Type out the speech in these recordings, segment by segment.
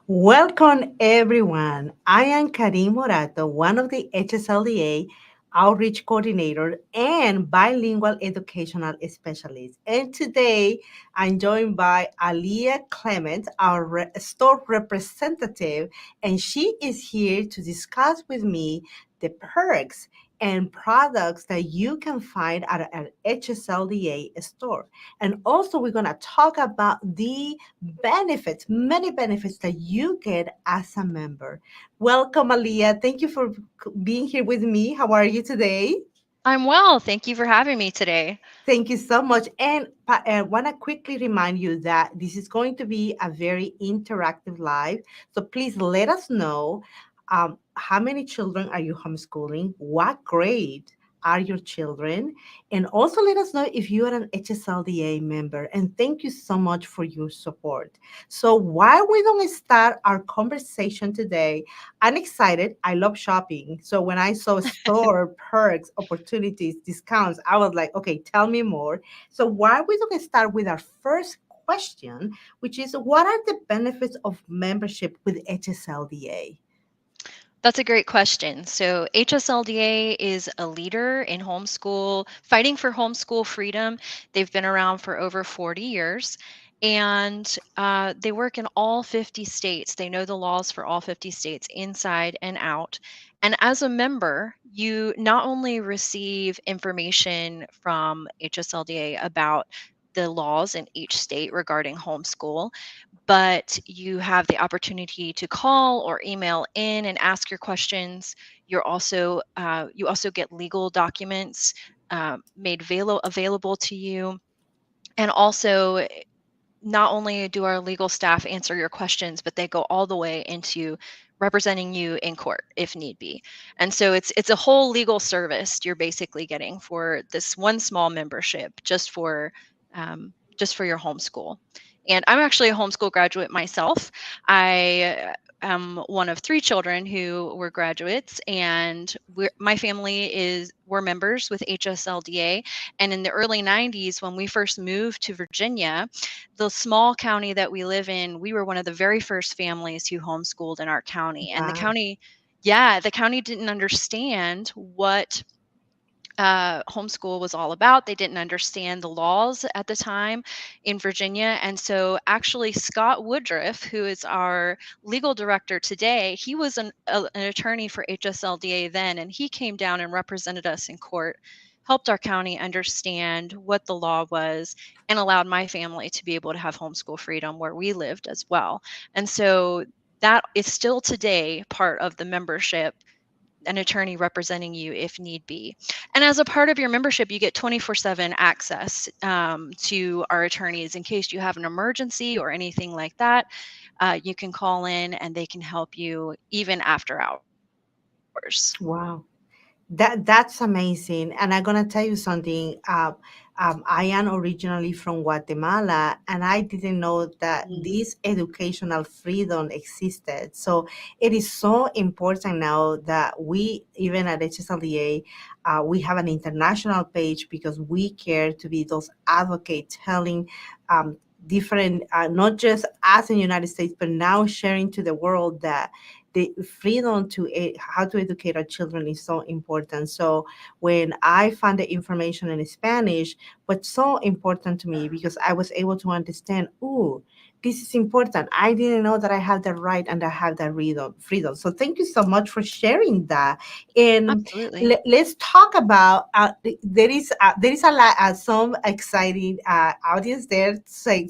Welcome, everyone. I am Karim Morato, one of the HSLDA Outreach Coordinator and Bilingual Educational Specialist. And today I'm joined by Alia Clement, our store representative, and she is here to discuss with me the perks and products that you can find at an HSLDA store. And also, we're going to talk about the benefits, many benefits that you get as a member. Welcome, Aliyah. Thank you for being here with me. How are you today? I'm well. Thank you for having me today. Thank you so much. And I want to quickly remind you that this is going to be a very interactive live. So please let us know how many children are you homeschooling? What grade are your children? And also let us know if you are an HSLDA member. And thank you so much for your support. So while we don't start our conversation today, I'm excited. I love shopping. So when I saw store perks, opportunities, discounts, I was like, okay, tell me more. So why we don't start with our first question, which is what are the benefits of membership with HSLDA? That's a great question. So, HSLDA is a leader in homeschool, fighting for homeschool freedom. They've been around for over 40 years and they work in all 50 states. They know the laws for all 50 states, inside and out. And as a member, you not only receive information from HSLDA about the laws in each state regarding homeschool, but you have the opportunity to call or email in and ask your questions. You also get legal documents made available to you, and also not only do our legal staff answer your questions, but they go all the way into representing you in court if need be. And so it's a whole legal service you're basically getting for this one small membership just for your homeschool. And I'm actually a homeschool graduate myself. I am one of three children who were graduates, and my family we're members with HSLDA. And in the early 90s, when we first moved to Virginia, the small county that we live in, we were one of the very first families who homeschooled in our county. And Wow. the county didn't understand what homeschool was all about. They didn't understand the laws at the time in Virginia. And so, actually, Scott Woodruff, who is our legal director today, he was an attorney for HSLDA then, and he came down and represented us in court, helped our county understand what the law was, and allowed my family to be able to have homeschool freedom where we lived as well. And so, that is still today part of the membership, an attorney representing you if need be. And as a part of your membership, you get 24/7 access to our attorneys in case you have an emergency or anything like that. You can call in and they can help you even after hours. Wow. That's amazing. And I'm gonna tell you something. I am originally from Guatemala, and I didn't know that Mm. this educational freedom existed. So it is so important now that we, even at HSLDA, we have an international page because we care to be those advocates telling different, not just us in the United States, but now sharing to the world that the freedom to how to educate our children is so important. So when I found the information in Spanish, what's so important to me because I was able to understand, ooh, this is important. I didn't know that I have the right and I have that freedom. So thank you so much for sharing that. And Absolutely. let's talk about there is a lot some exciting audience there saying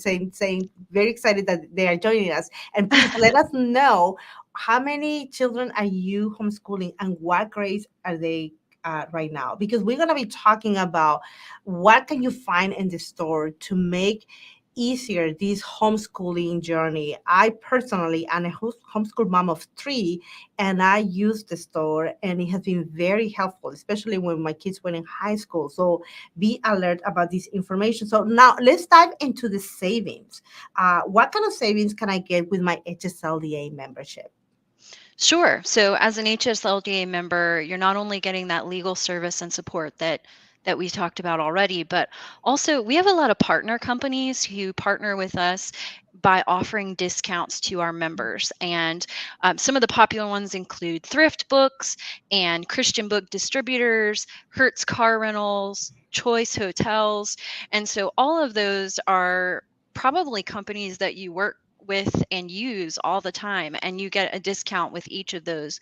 very excited that they are joining us. And please let us know how many children are you homeschooling and what grades are they right now? Because we're going to be talking about what can you find in the store to make easier this homeschooling journey. I personally am a homeschool mom of three, and I use the store, and it has been very helpful, especially when my kids were in high school. So be alert about this information. So now let's dive into the savings. What kind of savings can I get with my HSLDA membership? Sure. So, as an HSLDA member, you're not only getting that legal service and support that that we talked about already, but also we have a lot of partner companies who partner with us by offering discounts to our members. And some of the popular ones include Thrift Books and Christian Book Distributors, Hertz Car Rentals, Choice Hotels. And so all of those are probably companies that you work with and use all the time, and you get a discount with each of those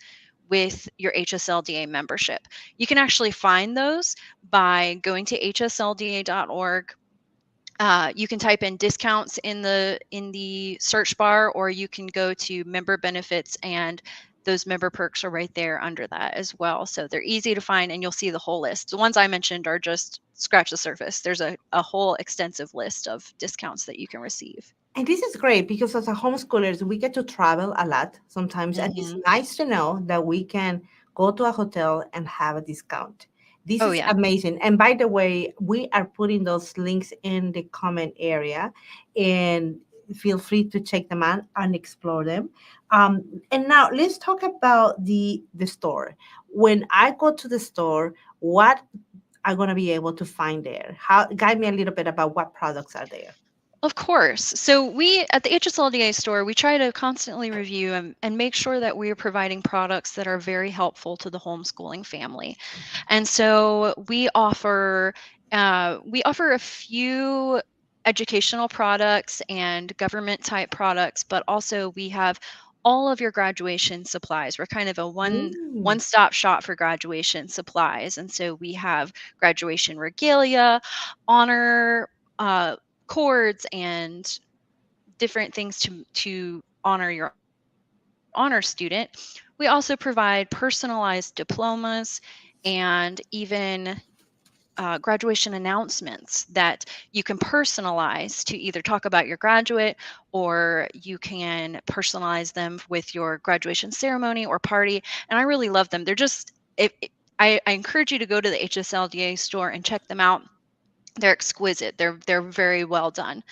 with your HSLDA membership. You can actually find those by going to hslda.org. You can type in discounts in the search bar, or you can go to member benefits, and those member perks are right there under that as well. So they're easy to find, and you'll see the whole list. The ones I mentioned are just scratch the surface. There's a whole extensive list of discounts that you can receive. And this is great because as a homeschoolers, we get to travel a lot sometimes, and it's Hmm. nice to know that we can go to a hotel and have a discount. This Oh is yeah. amazing. And by the way, we are putting those links in the comment area, and feel free to check them out and explore them. And now let's talk about the store. When I go to the store, what I'm gonna be able to find there? How guide me a little bit about what products are there. Of course. So we at the HSLDA store, we try to constantly review and make sure that we are providing products that are very helpful to the homeschooling family. And so we offer a few educational products and government type products, but also we have all of your graduation supplies. We're kind of a Mm. one-stop shop for graduation supplies. And so we have graduation regalia, honor uh, cords, and different things to honor your honor student. We also provide personalized diplomas and even graduation announcements that you can personalize to either talk about your graduate, or you can personalize them with your graduation ceremony or party. And I really love them. They're just, I encourage you to go to the HSLDA store and check them out. They're exquisite. They're very well done.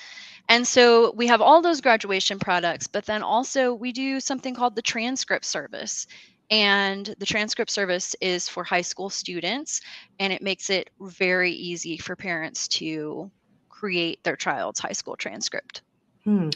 And so we have all those graduation products, but then also we do something called the Transcript Service. And the Transcript Service is for high school students, and it makes it very easy for parents to create their child's high school transcript. Hmm.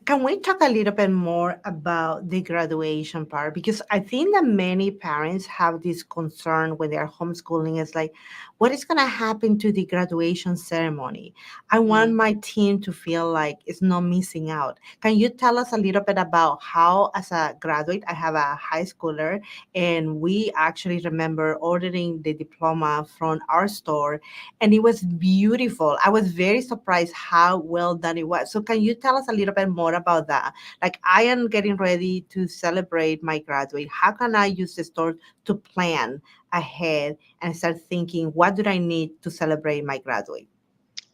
Can we talk a little bit more about the graduation part? Because I think that many parents have this concern when they're homeschooling. It's like, what is going to happen to the graduation ceremony? I want Mm. my team to feel like it's not missing out. Can you tell us a little bit about how, as a graduate, I have a high schooler, and we actually remember ordering the diploma from our store, and it was beautiful. I was very surprised how well done it was. So can you tell us a little bit more about that? Like, I am getting ready to celebrate my graduate. How can I use the store to plan ahead and start thinking, what do I need to celebrate my graduate?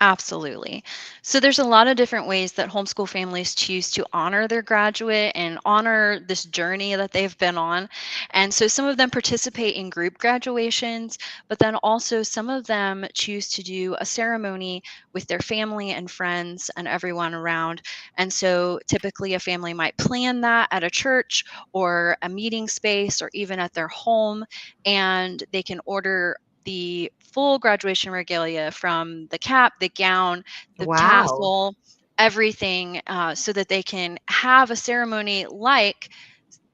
Absolutely. So there's a lot of different ways that homeschool families choose to honor their graduate and honor this journey that they've been on. And so some of them participate in group graduations, but then also some of them choose to do a ceremony with their family and friends and everyone around. And so typically a family might plan that at a church or a meeting space or even at their home, and they can order the full graduation regalia from the cap, the gown, the Wow. tassel, everything, so that they can have a ceremony like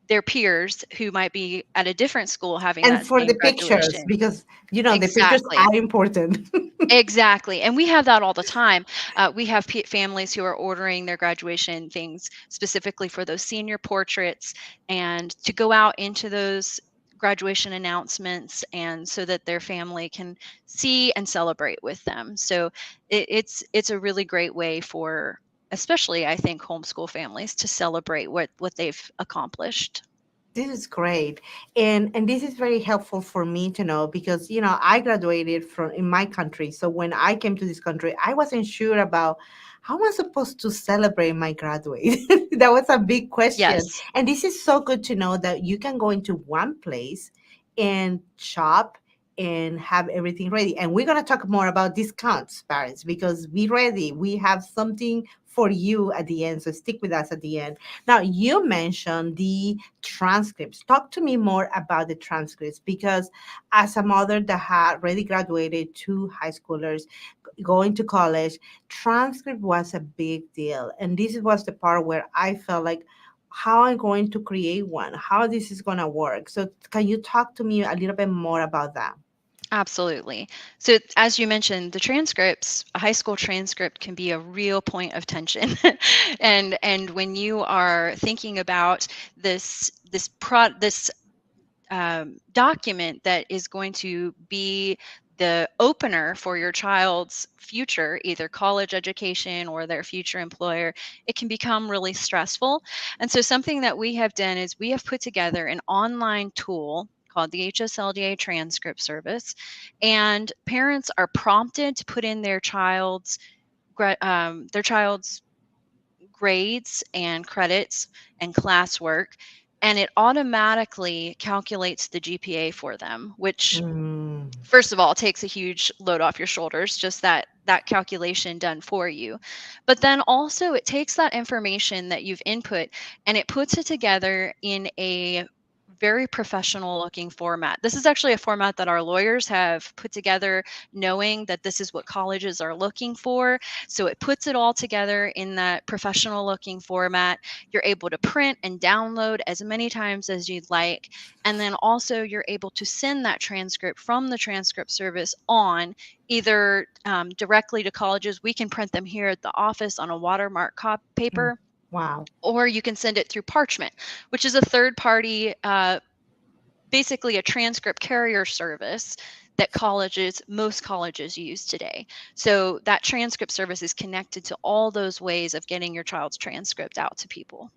their peers who might be at a different school having And that for same the pictures, graduation. because, the pictures Exactly. are important. Exactly, and we have that all the time. We have families who are ordering their graduation things specifically for those senior portraits, and to go out into those graduation announcements, and so that their family can see and celebrate with them. So it's a really great way for, especially I think, homeschool families to celebrate what they've accomplished. This is great. And this is very helpful for me to know because I graduated from in my country. So when I came to this country, I wasn't sure about how am I supposed to celebrate my graduate. That was a big question. Yes. And this is so good to know that you can go into one place and shop and have everything ready. And we're going to talk more about discounts, parents, because be ready. We have something for you at the end. So stick with us at the end. Now, you mentioned the transcripts. Talk to me more about the transcripts because as a mother that had already graduated, two high schoolers going to college, transcript was a big deal. And this was the part where I felt like, how I'm going to create one, how this is going to work. So can you talk to me a little bit more about that? Absolutely. So, as you mentioned, the transcripts, a high school transcript can be a real point of tension. And when you are thinking about this document that is going to be the opener for your child's future, either college education or their future employer, it can become really stressful. And so, something that we have done is we have put together an online tool called the HSLDA Transcript Service, and parents are prompted to put in their child's grades and credits and classwork, and it automatically calculates the GPA for them, which Mm, first of all takes a huge load off your shoulders, just that calculation done for you. But then also it takes that information that you've input and it puts it together in a very professional looking format. This is actually a format that our lawyers have put together knowing that this is what colleges are looking for. So it puts it all together in that professional looking format. You're able to print and download as many times as you'd like. And then also you're able to send that transcript from the transcript service on either directly to colleges. We can print them here at the office on a watermark mm, paper, wow. or you can send it through Parchment, which is a third party, basically a transcript carrier service that most colleges use today. So that transcript service is connected to all those ways of getting your child's transcript out to people.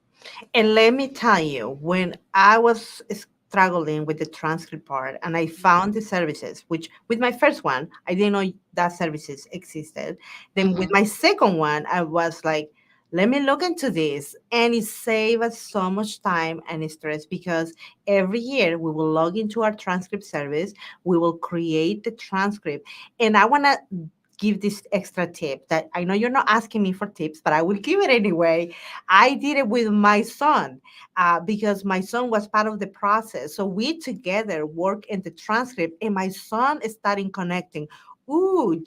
And let me tell you, when I was struggling with the transcript part and I found the services, which with my first one, I didn't know that services existed. Then with Mm-hmm. my second one, I was like, let me look into this. And it saved us so much time and stress because every year we will log into our transcript service, we will create the transcript. And I want to give this extra tip that I know you're not asking me for tips, but I will give it anyway. I did it with my son because my son was part of the process. So we together work in the transcript, and my son is starting connecting. Ooh,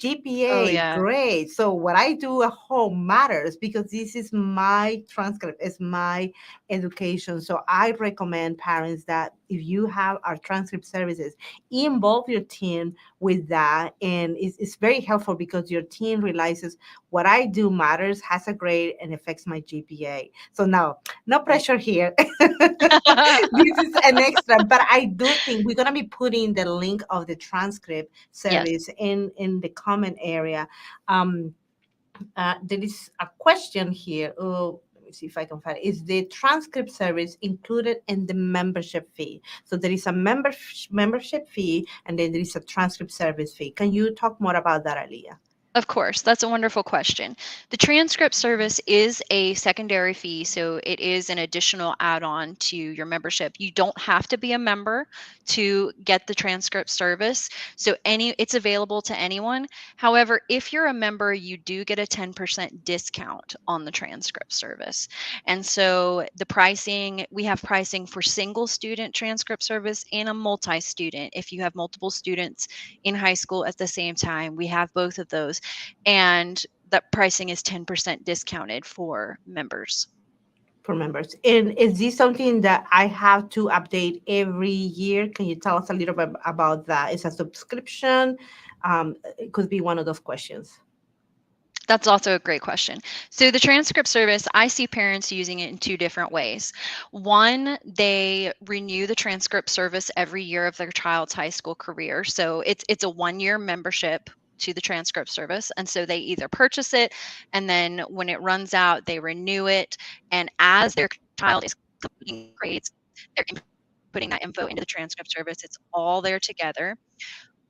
Oh GPA, yeah. great. So what I do at home matters because this is my transcript, it's my education. So I recommend parents that if you have our transcript services, involve your team with that. And it's very helpful because your team realizes what I do matters, has a grade, and affects my GPA. So now, no Right. pressure here. This is an extra, but I do think we're gonna be putting the link of the transcript Yes. service in the comment area. Um, there is a question here. Oh, let me see if I can find it. Is the transcript service included in the membership fee? So there is a membership fee, and then there is a transcript service fee. Can you talk more about that, Aliyah? Of course, that's a wonderful question. The transcript service is a secondary fee, so it is an additional add on to your membership. You don't have to be a member to get the transcript service. So it's available to anyone. However, if you're a member, you do get a 10% discount on the transcript service. And so we have pricing for single student transcript service and a multi-student. If you have multiple students in high school at the same time, we have both of those, and that pricing is 10% discounted for members. For members. And is this something that I have to update every year? Can you tell us a little bit about that? Is a subscription? It could be one of those questions. That's also a great question. So, the transcript service, I see parents using it in two different ways. One, they renew the transcript service every year of their child's high school career. So, it's a 1 year membership to the transcript service. And so they either purchase it, and then when it runs out, they renew it. And as their child is completing grades, they're inputting that info into the transcript service. It's all there together.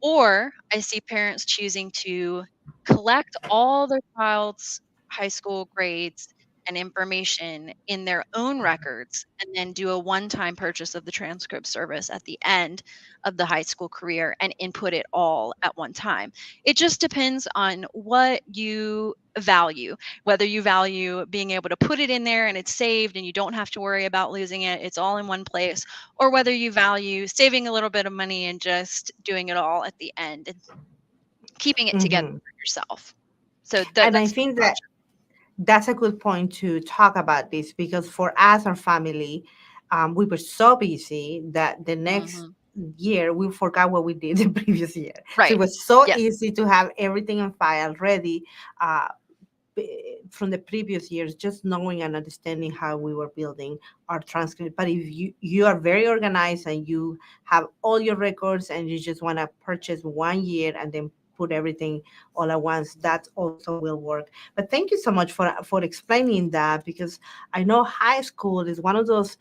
Or I see parents choosing to collect all their child's high school grades and information in their own records and then do a one-time purchase of the transcript service at the end of the high school career and input it all at one time. It just depends on what you value, whether you value being able to put it in there and it's saved and you don't have to worry about losing it, it's all in one place, or whether you value saving a little bit of money and just doing it all at the end and keeping it together Hmm. for yourself. So And I that's think my that that's a good point to talk about this, because for us, our family, we were so busy that the option. next Mhm. year we forgot what we did the previous year. So it Right. was so Yes, easy to have everything on file ready, uh, from the previous years, just knowing and understanding how we were building our transcript. But if you are very organized and you have all your records and you just want to purchase 1 year and then put everything all at once, that also will work. But thank you so much for explaining that, because I know high school is one of those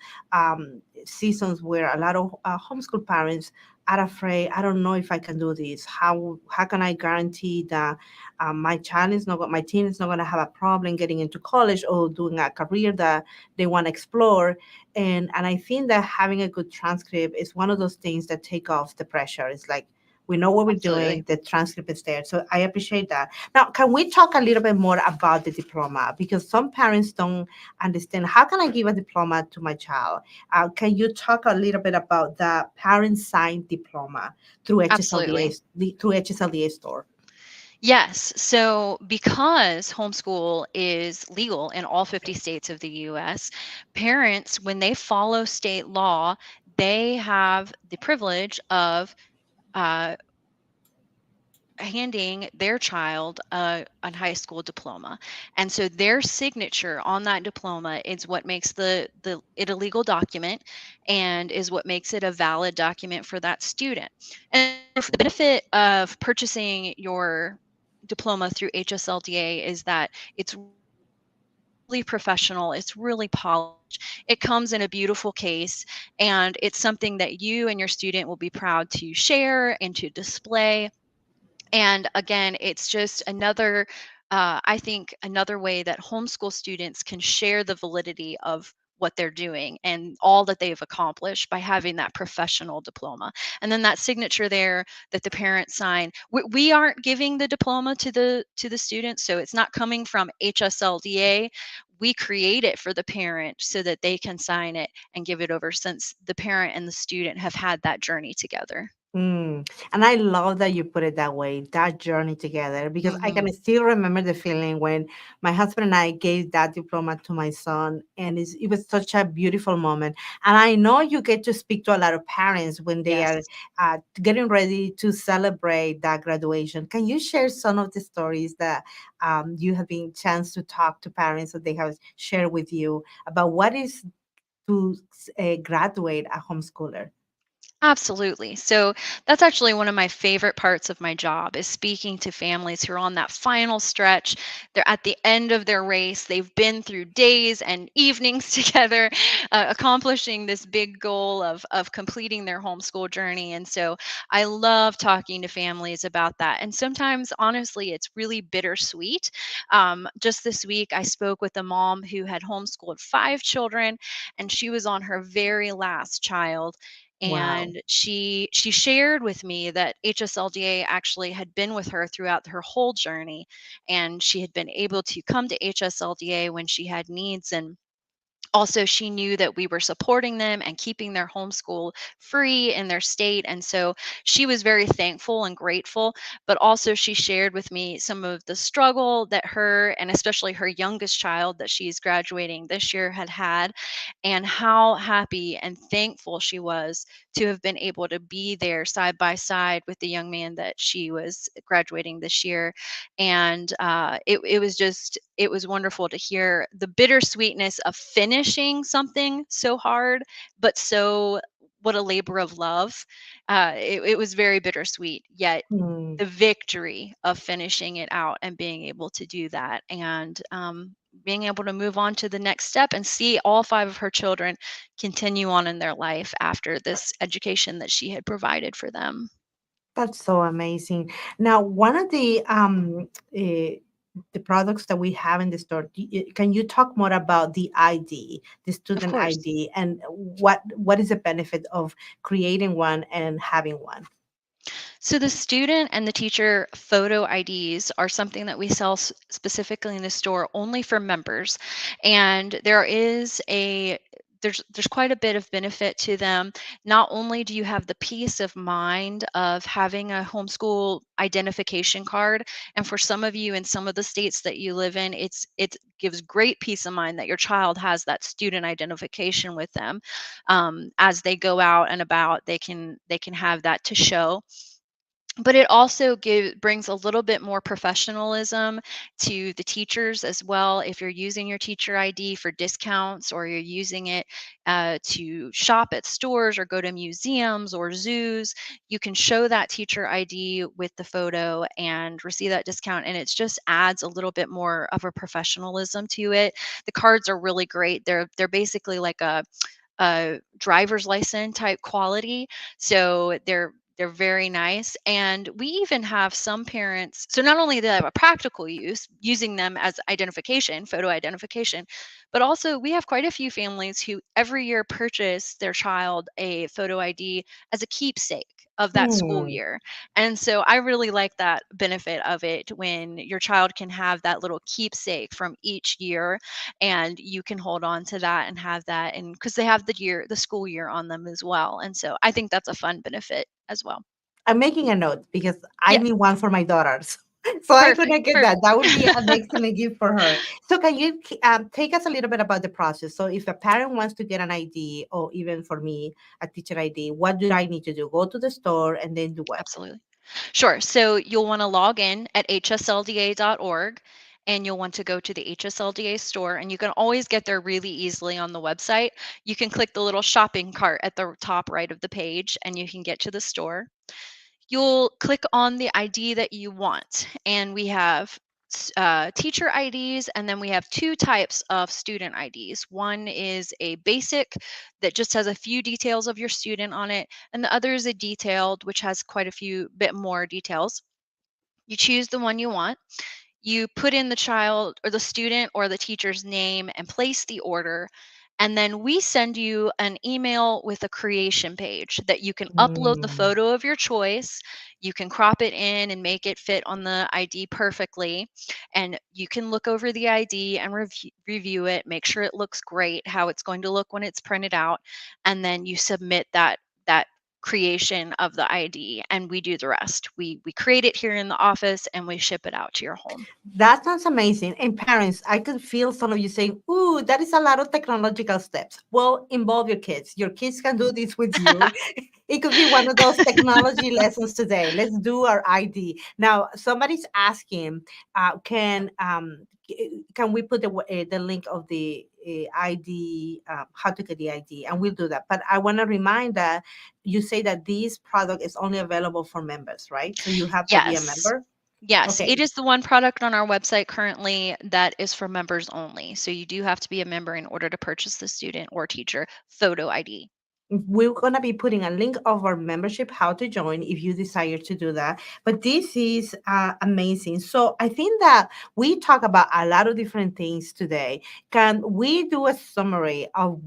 seasons where a lot of homeschool parents are afraid. I don't know if I can do this. How can I guarantee that my teen is not going to have a problem getting into college or doing a career that they want to explore. And I think that having a good transcript is one of those things that take off the pressure. It's like, we know what we're doing, absolutely. the transcript is there. So I appreciate that. Now, can we talk a little bit more about the diploma? Because some parents don't understand, how can I give a diploma to my child? Can you talk a little bit about the parent signed diploma through Absolutely. HSLDA store? Yes. So, because homeschool is legal in all 50 states of the US, parents, when they follow state law, they have the privilege of uh, handing their child a high school diploma. And so their signature on that diploma is what makes the it a legal document and is what makes it a valid document for that student. And for the benefit of purchasing your diploma through HSLDA is that it's really professional, it's really polished. It comes in a beautiful case, and it's something that you and your student will be proud to share and to display. And again, it's just another, I think, another way that homeschool students can share the validity of what they're doing and all that they've accomplished by having that professional diploma. And then that signature there that the parents sign. We aren't giving the diploma to the students, so it's not coming from HSLDA. We create it for the parent so that they can sign it and give it over, since the parent and the student have had that journey together. And I love that you put it that way, that journey together, because I Hmm. can still remember the feeling when my husband and I gave that diploma to my son, and it was such a beautiful moment. And I know you get to speak to a lot of parents when they Yes. are getting ready to celebrate that graduation. Can you share some of the stories that you have been chance to talk to parents that they have shared with you about what is to graduate a homeschooler? Absolutely. So that's actually one of my favorite parts of my job is speaking to families who are on that final stretch. They're at the end of their race. They've been through days and evenings together, accomplishing this big goal of completing their homeschool journey. And so I love talking to families about that. And sometimes, honestly, it's really bittersweet. Just this week, I spoke with a mom who had homeschooled 5 children, and she was on her very last child, Wow. and she shared with me that HSLDA actually had been with her throughout her whole journey, and she had been able to come to HSLDA when she had needs. And also, she knew that we were supporting them and keeping their homeschool free in their state. And so she was very thankful and grateful. But also, she shared with me some of the struggle that her, and especially her youngest child that she's graduating this year, had had, and how happy and thankful she was to have been able to be there side by side with the young man that she was graduating this year. And it was just, it was wonderful to hear the bittersweetness of finishing something so hard, but so, what a labor of love. It was very bittersweet, yet Hmm. the victory of finishing it out and being able to do that, and being able to move on to the next step and see all 5 of her children continue on in their life after this education that she had provided for them. That's so amazing. Now, one of the the products that we have in the store. Can you talk more about the ID, the Of student course. ID, and what is the benefit of creating one and having one? So the student and the teacher photo IDs are something that we sell specifically in the store only for members. And there's quite a bit of benefit to them. Not only do you have the peace of mind of having a homeschool identification card, and for some of you in some of the states that you live in, it gives great peace of mind that your child has that student identification with them. As they go out and about, they can have that to show, but it also brings a little bit more professionalism to the teachers as well. If you're using your teacher ID for discounts, or you're using it to shop at stores or go to museums or zoos, you can show that teacher ID with the photo and receive that discount. And it just adds a little bit more of a professionalism to it. The cards are really great. They're basically like a driver's license type quality. So they're very nice. And we even have some parents, so not only do they have a practical use, using them as identification, photo identification, but also we have quite a few families who every year purchase their child a photo ID as a keepsake of that school Hmm. year. And so I really like that benefit of it, when your child can have that little keepsake from each year, and you can hold on to that and have that, and because they have the school year on them as well. And so I think that's a fun benefit as well. I'm making a note because I Yes. need one for my daughters. So I'm Perfect, gonna get that. perfect. That would be an excellent gift for her. So can you take us a little bit about the process? So if a parent wants to get an ID, or even for me, a teacher ID, what do I need to do? Go to the store and then do what? Absolutely. Sure. So you'll want to log in at hslda.org, and you'll want to go to the HSLDA store, and you can always get there really easily on the website. You can click the little shopping cart at the top right of the page, and you can get to the store. You'll click on the ID that you want, and we have teacher IDs, and then we have two types of student IDs. One is a basic that just has a few details of your student on it, and the other is a detailed, which has quite a few bit more details. You choose the one you want. You put in the child or the student or the teacher's name and place the order. And then we send you an email with a creation page that you can upload the Mm. photo of your choice. You can crop it in and make it fit on the ID perfectly. And you can look over the ID and review it, make sure it looks great, how it's going to look when it's printed out. And then you submit that creation of the ID, and we do the rest. We create it here in the office and we ship it out to your home. That sounds amazing. And parents, I could feel some of you saying, "Ooh, that is a lot of technological steps." Well, involve your kids. Your kids can do this with you. It could be one of those technology lessons today. Let's do our ID. Now, somebody's asking, can we put the link of the ID, how to get the ID, and we'll do that. But I want to remind that you say that this product is only available for members, right? So you have to be a Yes. member. Yes, Okay. it is the one product on our website currently that is for members only. So you do have to be a member in order to purchase the student or teacher photo ID. We're going to be putting a link of our membership, how to join, if you desire to do that. But this is amazing. So I think that we talk about a lot of different things today. Can we do a summary of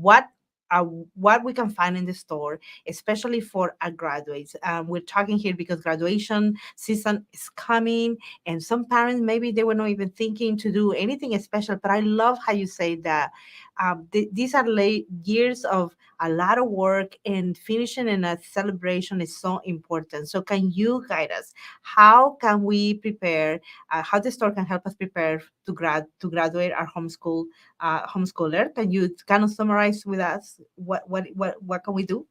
uh, what we can find in the store, especially for our graduates? We're talking here because graduation season is coming, and some parents maybe they were not even thinking to do anything special. But I love how you say that these are years of a lot of work, and finishing in a celebration is so important. So can you guide us? How can we prepare? How the store can help us prepare to graduate our homeschooler? Can you kind of summarize with us what can we do?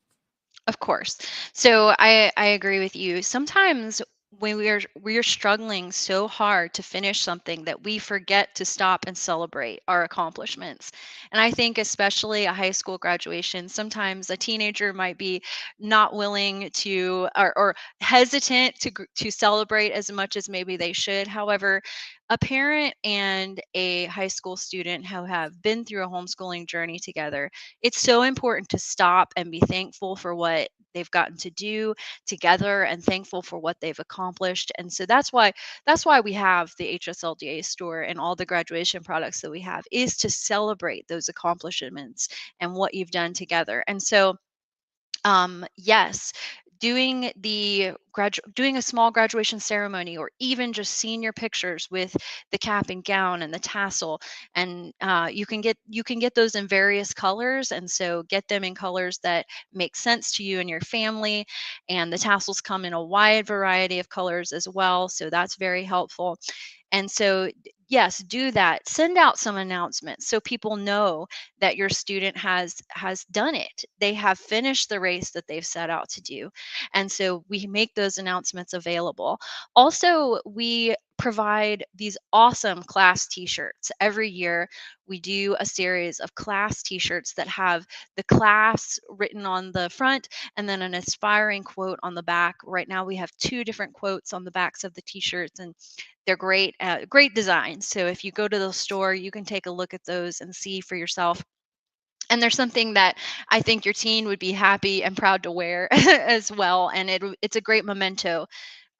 Of course. So I agree with you. Sometimes when we're struggling so hard to finish something that we forget to stop and celebrate our accomplishments. And I think especially a high school graduation, sometimes a teenager might be not willing to, or hesitant to celebrate as much as maybe they should. However, a parent and a high school student who have been through a homeschooling journey together, it's so important to stop and be thankful for what they've gotten to do together and thankful for what they've accomplished. And so that's why we have the HSLDA store and all the graduation products that we have, is to celebrate those accomplishments and what you've done together. And so yes, doing a small graduation ceremony, or even just senior pictures with the cap and gown and the tassel, and you can get those in various colors, and so get them in colors that make sense to you and your family. And the tassels come in a wide variety of colors as well, so that's very helpful. And so, yes, do that. Send out some announcements so people know that your student has done it. They have finished the race that they've set out to do. And so we make those announcements available. Also, we provide these awesome class t-shirts. Every year we do a series of class t-shirts that have the class written on the front and then an inspiring quote on the back. Right now we have two different quotes on the backs of the t-shirts, and they're great, great designs. So if you go to the store, you can take a look at those and see for yourself. And there's something that I think your teen would be happy and proud to wear as well. And it's a great memento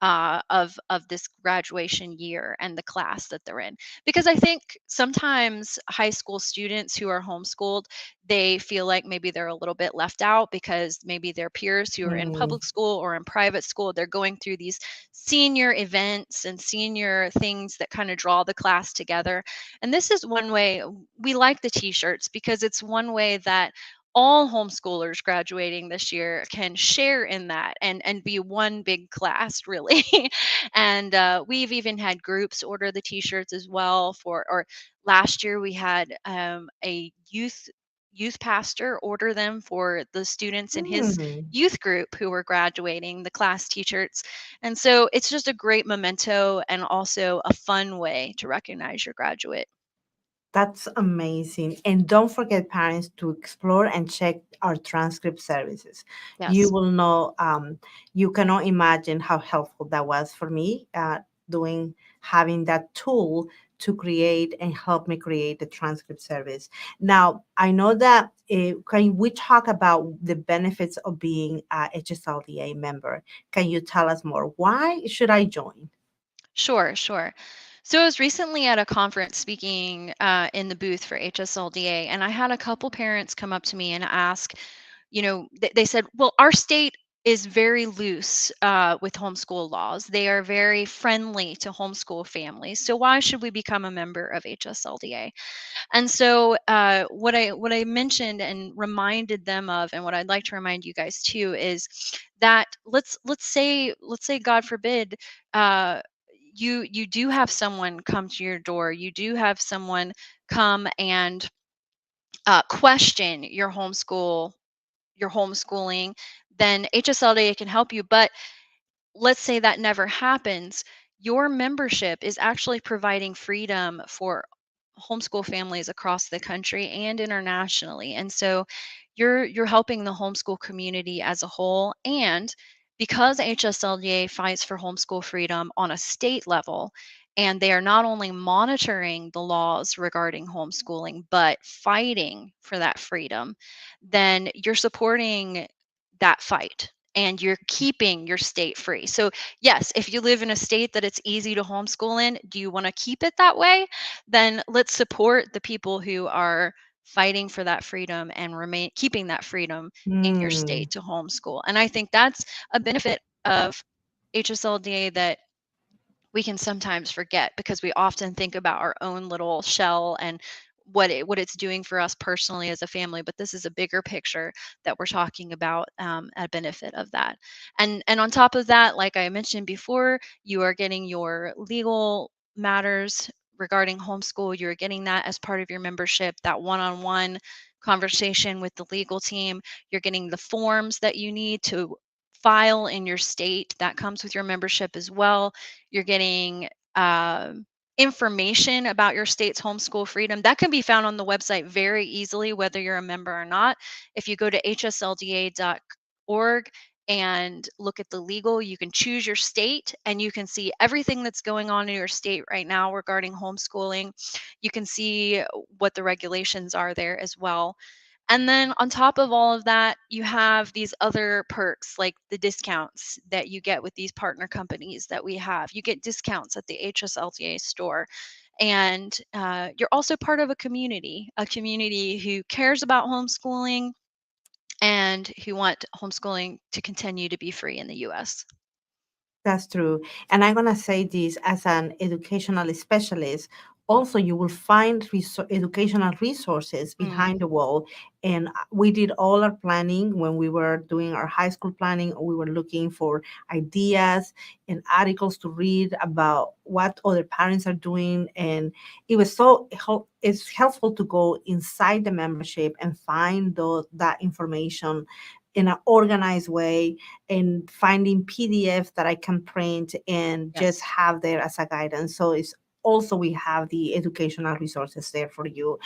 of this graduation year and the class that they're in. Because I think sometimes high school students who are homeschooled, they feel like maybe they're a little bit left out because maybe their peers who are in Mm, public school or in private school, they're going through these senior events and senior things that kind of draw the class together. And this is one way we like the t-shirts, because it's one way that all homeschoolers graduating this year can share in that and be one big class, really. And we've even had groups order the t-shirts as well. For or last year we had a youth pastor order them for the students in his mm. youth group who were graduating, the class t-shirts. And so it's just a great memento and also a fun way to recognize your graduate. That's amazing. And don't forget, parents, to explore and check our transcript services. You Yes. will know, you cannot imagine how helpful that was for me, having that tool to create and help me create the transcript service. Now, I know that, can we talk about the benefits of being a HSLDA member? Can you tell us more? Why should I join? Sure, sure. So I was recently at a conference speaking in the booth for HSLDA, and I had a couple parents come up to me and ask, they said, well, our state is very loose with homeschool laws. They are very friendly to homeschool families. So why should we become a member of HSLDA? And so what I mentioned and reminded them of, and what I'd like to remind you guys too, is that let's say God forbid, you do have someone come to your door. You do have someone come and question your homeschooling. Then HSLDA can help you. But let's say that never happens, your membership is actually providing freedom for homeschool families across the country and internationally. And so you're helping the homeschool community as a whole. And because HSLDA fights for homeschool freedom on a state level, and they are not only monitoring the laws regarding homeschooling but fighting for that freedom, then you're supporting that fight and you're keeping your state free. So, yes, if you live in a state that it's easy to homeschool in, do you want to keep it that way? Then let's support the people who are fighting for that freedom and remain keeping that freedom in your Mm, state to homeschool. And I think that's a benefit of HSLDA that we can sometimes forget, because we often think about our own little shell and what it's doing for us personally as a family. But this is a bigger picture that we're talking about, a benefit of that. And on top of that, like I mentioned before, you are getting your legal matters regarding homeschool. You're getting that as part of your membership, that one-on-one conversation with the legal team. You're getting the forms that you need to file in your state, that comes with your membership as well. You're getting information about your state's homeschool freedom that can be found on the website very easily, whether you're a member or not. If you go to hslda.org and look at the legal, you can choose your state and you can see everything that's going on in your state right now regarding homeschooling. You can see what the regulations are there as well. And then on top of all of that, you have these other perks like the discounts that you get with these partner companies that we have. You get discounts at the HSLDA store. And you're also part of a community who cares about homeschooling and who want homeschooling to continue to be free in the US. That's true. And I'm going to say this as an educational specialist. Also, you will find educational resources Mm, behind the wall. And we did all our planning when we were doing our high school planning. We were looking for ideas and articles to read about what other parents are doing. And it was it's helpful to go inside the membership and find that information in an organized way, and finding PDF that I can print and just yes. have there as a guidance. So it's also we have the educational resources there for you.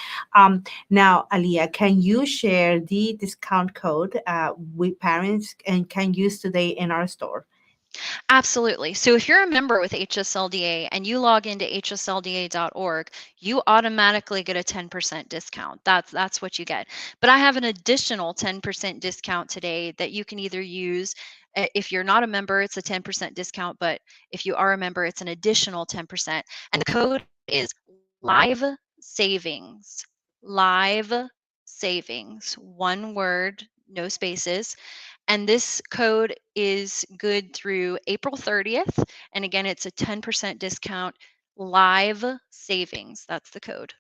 Now, Aliyah, can you share the discount code with parents and can use today in our store? Absolutely. So if you're a member with HSLDA and you log into hslda.org, you automatically get a 10% discount. That's what you get. But I have an additional 10% discount today that you can either use if you're not a member, it's a 10% discount, but if you are a member, it's an additional 10%. And the code is live savings. Live savings. One word, no spaces. And this code is good through April 30th. And again, it's a 10% discount. Live savings. That's the code.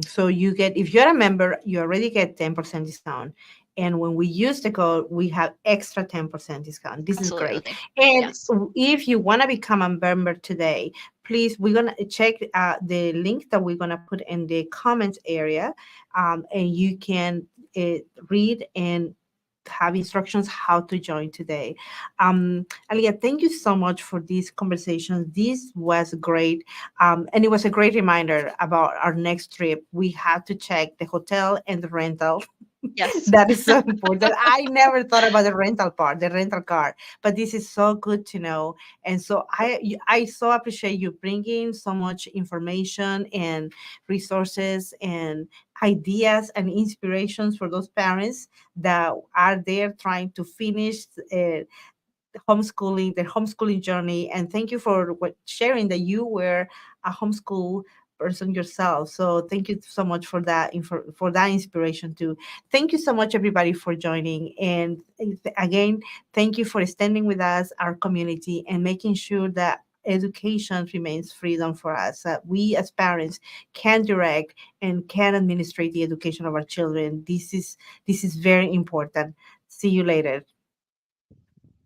So you get, if you're a member, you already get 10% discount. And when we use the code, we have extra 10% discount. This is great. Absolutely. And Yes. if you want to become a member today, please, we're going to check the link that we're going to put in the comments area. And you can uh, read and have instructions how to join today. Aliyah, thank you so much for this conversation. This was great. And it was a great reminder about our next trip. We had to check the hotel and the rental. Yes. That is so important. I never thought about the rental part, the rental car, but this is so good to know. And so I so appreciate you bringing so much information and resources and ideas and inspirations for those parents that are there trying to finish their homeschooling journey. And thank you for sharing that you were a homeschool person yourself. So thank you so much for that for that inspiration too. Thank you so much everybody for joining. And again, thank you for standing with us, our community, and making sure that education remains freedom for us. We as parents can direct and can administrate the education of our children. This is very important. See you later.